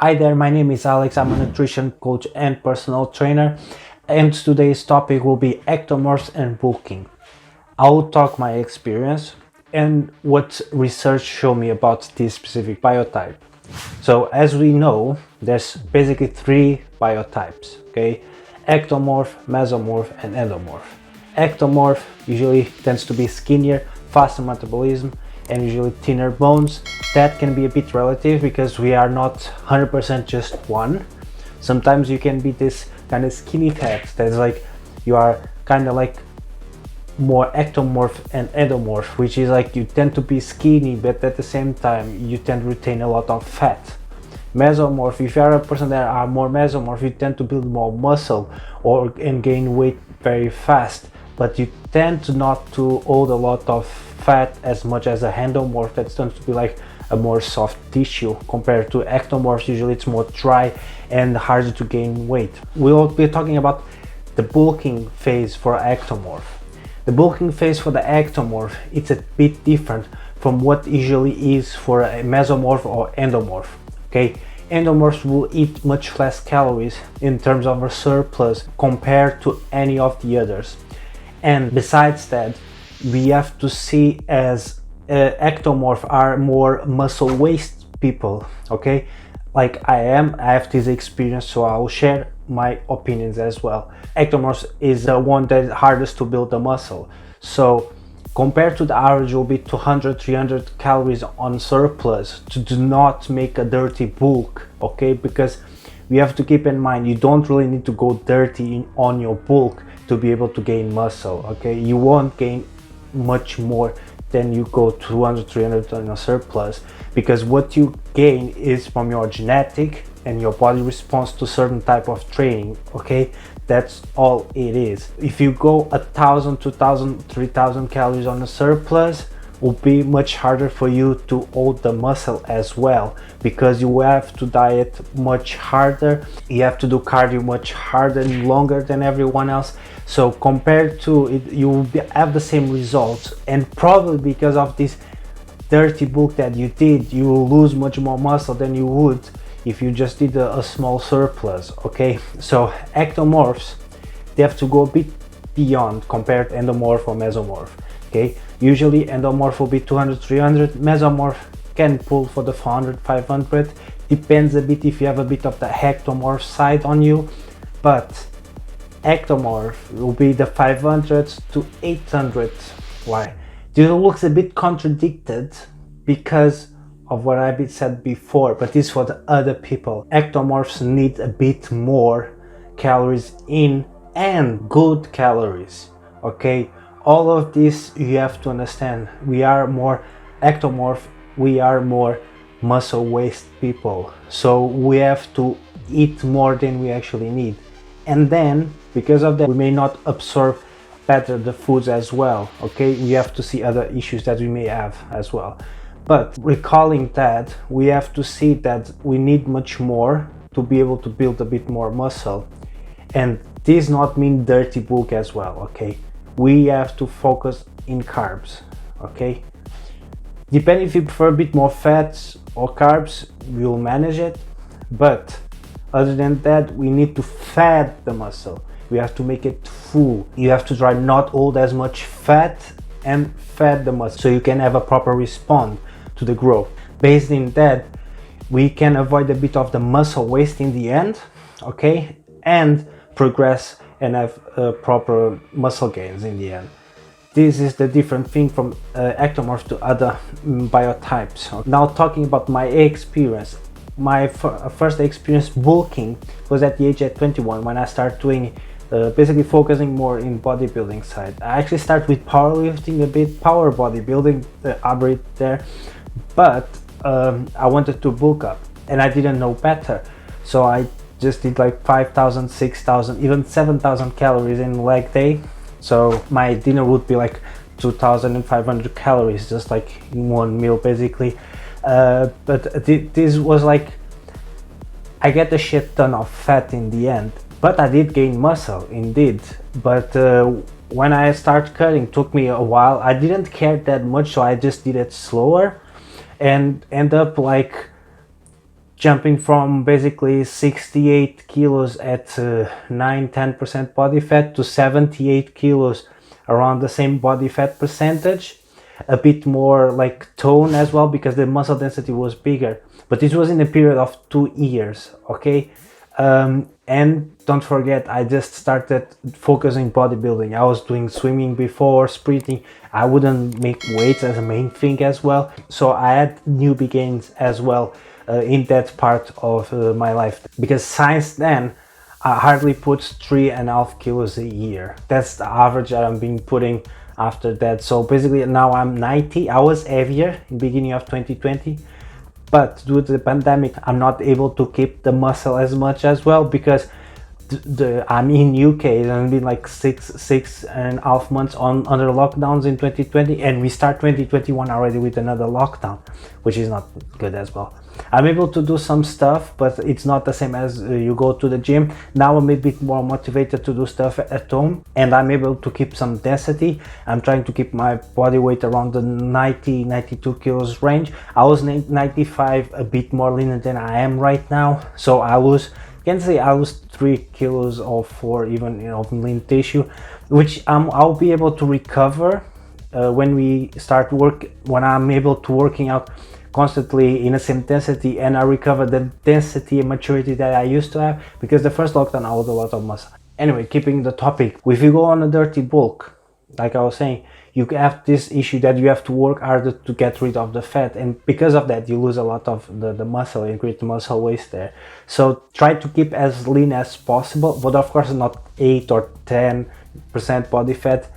Hi there, my name is Alex. I'm a nutrition coach and personal trainer, and today's topic will be ectomorphs and bulking. I will talk my experience and what research showed me about this specific biotype. So as we know, there's basically three biotypes, okay? Ectomorph, mesomorph, and endomorph. Ectomorph usually tends to be skinnier, faster metabolism, and usually thinner bones. That can be a bit relative because we are not 100% just one. Sometimes you can be this kind of skinny fat that's like you are kind of like more ectomorph and endomorph, which is like you tend to be skinny but at the same time you tend to retain a lot of fat. Mesomorph, if you are a person that are more mesomorph, you tend to build more muscle and gain weight very fast, but you tend to not to hold a lot of fat as much as a endomorph that tends to be like a more soft tissue compared to ectomorphs. Usually it's more dry and harder to gain weight. We'll be talking about the bulking phase for ectomorph. The bulking phase for the ectomorph, it's a bit different from what usually is for a mesomorph or endomorph. Okay, endomorphs will eat much less calories in terms of a surplus compared to any of the others. And besides that, we have to see as ectomorph are more muscle waste people, okay? Like I have this experience, so I will share my opinions as well. Ectomorphs is the one that is hardest to build the muscle. So compared to the average will be 200-300 calories on surplus to do not make a dirty bulk, okay? Because we have to keep in mind you don't really need to go dirty on your bulk to be able to gain muscle, okay? You won't gain much more than you go 200-300 on a surplus, because what you gain is from your genetic and your body response to certain type of training, okay? That's all it is. If you go 1,000, 2,000, 3,000 calories on a surplus, will be much harder for you to hold the muscle as well, because you have to diet much harder, you have to do cardio much harder and longer than everyone else. So compared to it, you will have the same results, and probably because of this dirty bulk that you did, you will lose much more muscle than you would if you just did a small surplus, okay? So ectomorphs, they have to go a bit beyond compared to endomorph or mesomorph, okay? Usually endomorph will be 200-300, mesomorph can pull for the 400-500, depends a bit if you have a bit of the ectomorph side on you, but ectomorph will be the 500s to 800. Why? This looks a bit contradicted because of what I've said before, but this is for the other people. Ectomorphs need a bit more calories in and good calories, okay? All of this you have to understand. We are more ectomorph, we are more muscle waste people, so we have to eat more than we actually need, and then because of that we may not absorb better the foods as well, okay? We have to see other issues that we may have as well. But recalling that, we have to see that we need much more to be able to build a bit more muscle, and this not mean dirty bulk as well, okay? We have to focus in carbs, okay? Depending if you prefer a bit more fats or carbs, we will manage it, but other than that, we need to fat the muscle. We have to make it full. You have to try not hold as much fat and fat the muscle so you can have a proper response to the growth. Based in that, we can avoid a bit of the muscle waste in the end, okay, and progress and have proper muscle gains in the end. This is the different thing from ectomorph to other biotypes. Now talking about my experience, my first experience bulking was at the age of 21 when I started doing basically focusing more in bodybuilding side. I actually started with powerlifting a bit, power bodybuilding, aberrate there, but I wanted to bulk up and I didn't know better, so I just did like 5,000, 6,000, even 7,000 calories in leg day. So my dinner would be like 2,500 calories, just like in one meal basically. But this was like, I get a shit ton of fat in the end, but I did gain muscle indeed. But when I started cutting, took me a while. I didn't care that much, so I just did it slower and end up like jumping from basically 68 kilos at 9-10% body fat to 78 kilos around the same body fat percentage, a bit more like tone as well, because the muscle density was bigger. But this was in a period of 2 years, okay? And don't forget, I just started focusing bodybuilding. I was doing swimming before, sprinting. I wouldn't make weights as a main thing as well. So I had newbie gains as well in that part of my life. Because since then, I hardly put 3.5 kilos a year. That's the average that I've been putting after that. So basically now I'm 90. I was heavier in the beginning of 2020. But due to the pandemic, I'm not able to keep the muscle as much as well, because I'm in UK. It's been like six and a half months under lockdowns in 2020, and we start 2021 already with another lockdown, which is not good as well. I'm able to do some stuff, but it's not the same as you go to the gym. Now I'm a bit more motivated to do stuff at home, and I'm able to keep some density. I'm trying to keep my body weight around the 92 kilos range. I was 95, a bit more leaner than I am right now. So I can say I was 3 kilos or 4 even of lean tissue, which I'll be able to recover when we start when I'm able to working out constantly in the same density, and I recover the density and maturity that I used to have, because the first lockdown I was a lot of muscle. Anyway, keeping the topic, if you go on a dirty bulk, like I was saying, you have this issue that you have to work harder to get rid of the fat, and because of that you lose a lot of the muscle and create muscle waste there. So try to keep as lean as possible, but of course not 8 or 10% body fat.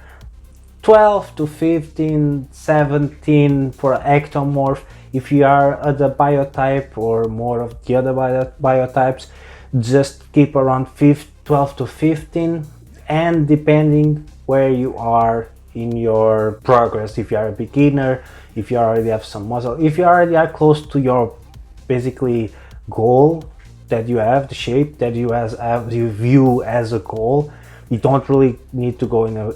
12 to 15, 17 for ectomorph. If you are the biotype or more of the other biotypes, just keep around 12 to 15, and depending where you are in your progress, if you are a beginner, if you already have some muscle, if you already are close to your basically goal that you have, the shape that you view as a goal, you don't really need to go in a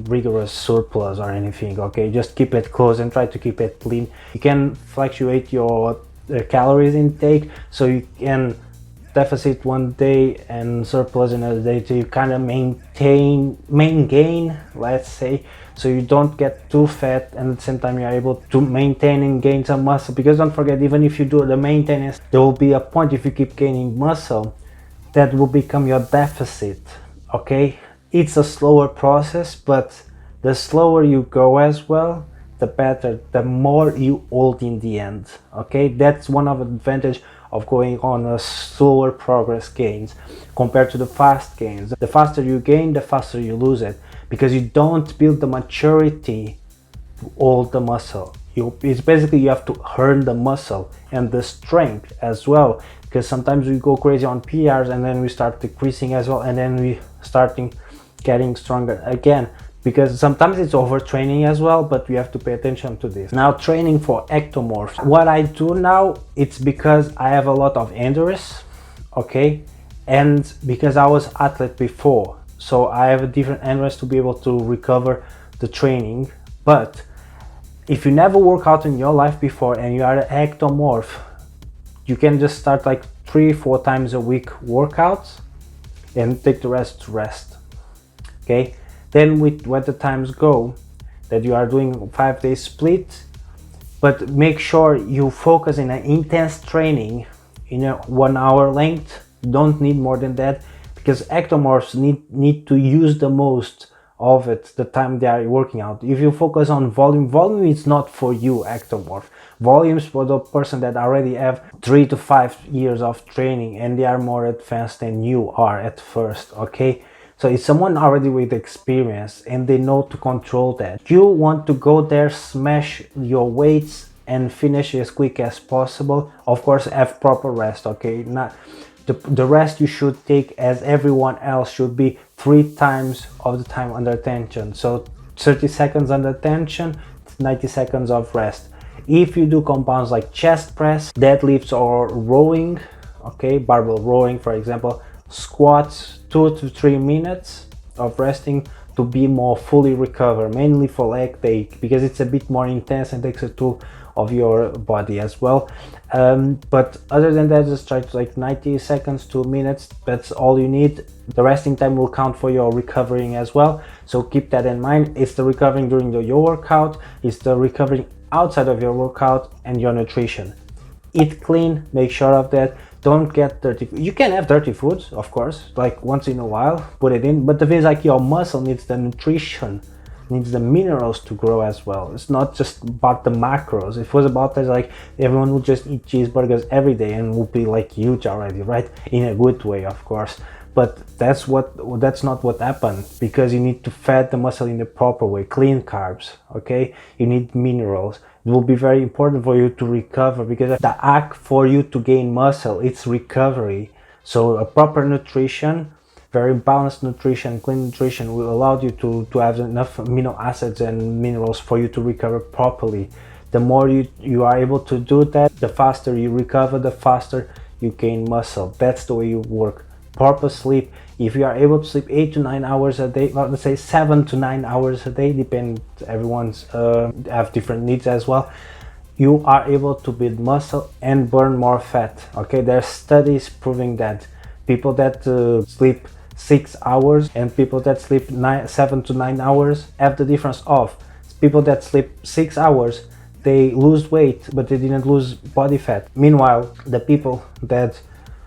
rigorous surplus or anything, okay? Just keep it close and try to keep it lean. You can fluctuate your calories intake, so you can deficit one day and surplus another day, to kind of main gain, let's say, so you don't get too fat, and at the same time you're able to maintain and gain some muscle. Because don't forget, even if you do the maintenance, there will be a point, if you keep gaining muscle, that will become your deficit. Okay, it's a slower process, but the slower you go as well, the better, the more you hold in the end. Okay, that's one of the advantage of going on a slower progress gains compared to the fast gains. The faster you gain, the faster you lose it, because you don't build the maturity to hold the muscle. It's basically you have to earn the muscle and the strength as well, because sometimes we go crazy on PRs and then we start decreasing as well, and then we starting getting stronger again, because sometimes it's overtraining as well, but we have to pay attention to this. Now, training for ectomorphs. What I do now, it's because I have a lot of endurance, okay, and because I was athlete before, so I have a different endurance to be able to recover the training. But if you never work out in your life before and you are an ectomorph, you can just start like 3-4 times a week workouts and take the rest to rest, okay? Then when the times go that you are doing 5-day split, but make sure you focus in an intense training in a 1 hour length. Don't need more than that, because ectomorphs need to use the most of it the time they are working out. If you focus on volume is not for you, ectomorph. Volumes for the person that already have 3 to 5 years of training and they are more advanced than you are at first, okay? So it's someone already with experience and they know to control that. You want to go there, smash your weights and finish as quick as possible. Of course, have proper rest, okay? Not the rest you should take, as everyone else, should be 3 times of the time under tension. So 30 seconds under tension, 90 seconds of rest. If you do compounds like chest press, deadlifts or rowing, okay, barbell rowing for example, squats, 2 to 3 minutes of resting, to be more fully recover, mainly for leg day, because it's a bit more intense and takes a toll of your body as well. But other than that, just try to like 90 seconds to minutes. That's all you need. The resting time will count for your recovering as well, so keep that in mind. It's the recovering during your workout, it's the recovering outside of your workout, and your nutrition. Eat clean, make sure of that. Don't get dirty. You can have dirty foods, of course, like once in a while, put it in, but the thing is, like, your muscle needs the nutrition, needs the minerals to grow as well. It's not just about the macros. If it was about that, like, everyone would just eat cheeseburgers every day and would be like huge already, right? In a good way, of course. But that's not what happened, because you need to feed the muscle in the proper way. Clean carbs, okay? You need minerals. It will be very important for you to recover, because the act for you to gain muscle, it's recovery. So a proper nutrition, very balanced nutrition, clean nutrition, will allow you to have enough amino acids and minerals for you to recover properly. The more you are able to do that, the faster you recover, the faster you gain muscle. That's the way you work. Proper sleep. If you are able to sleep 8 to 9 hours a day, well, let's say 7 to 9 hours a day, depend, everyone's have different needs as well, you are able to build muscle and burn more fat. Okay, there are studies proving that people that sleep 6 hours and people that sleep 7 to 9 hours have the difference of people that sleep 6 hours, they lose weight but they didn't lose body fat. Meanwhile, the people that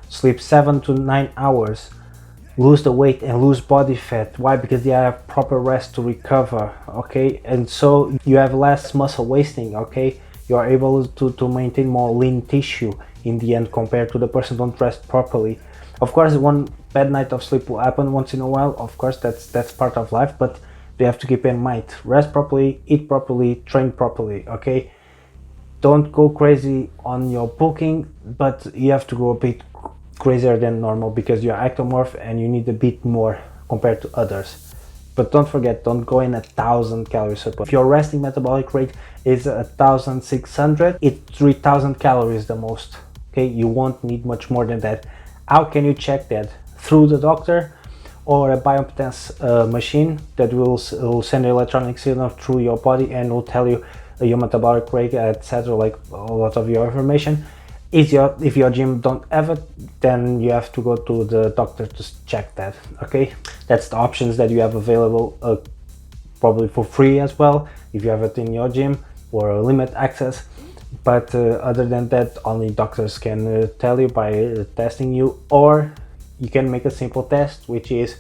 sleep 7 to 9 hours lose the weight and lose body fat. Why? Because they have proper rest to recover. Okay, and so you have less muscle wasting. Okay, you are able to maintain more lean tissue in the end, compared to the person who don't rest properly. Of course, one bad night of sleep will happen once in a while. Of course, that's part of life, but you have to keep in mind, rest properly, eat properly, train properly. Okay, don't go crazy on your bulking, but you have to go a bit crazier than normal, because you're ectomorph and you need a bit more compared to others. But don't forget, don't go in 1,000 calories per. If your resting metabolic rate is 1,600, it's 3,000 calories the most. Okay, you won't need much more than that. How can you check that? Through the doctor or a bioimpedance machine that will send an electronic signal through your body and will tell you your metabolic rate, etc., like a lot of your information. If your gym don't have it, then you have to go to the doctor to check that. Okay, that's the options that you have available, probably for free as well if you have it in your gym, or limit access. But other than that, only doctors can tell you by testing you, or you can make a simple test, which is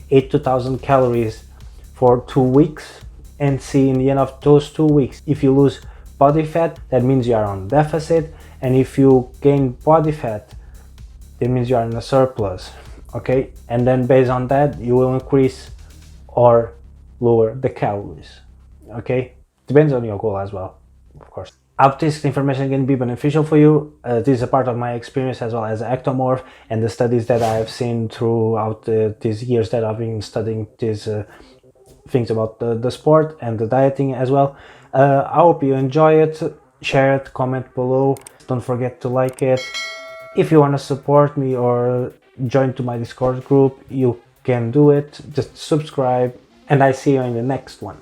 8 to 1,000 calories for 2 weeks, and see in the end of those 2 weeks, if you lose body fat, that means you are on deficit, and if you gain body fat, that means you are in a surplus. Okay, and then based on that, you will increase or lower the calories. Okay, depends on your goal as well, of course. I hope this information can be beneficial for you. This is a part of my experience as well as ectomorph, and the studies that I have seen throughout these years that I've been studying these things about the sport and the dieting as well. I hope you enjoy it. Share it, comment below. Don't forget to like it. If you want to support me or join to my Discord group, you can do it. Just subscribe, and I see you in the next one.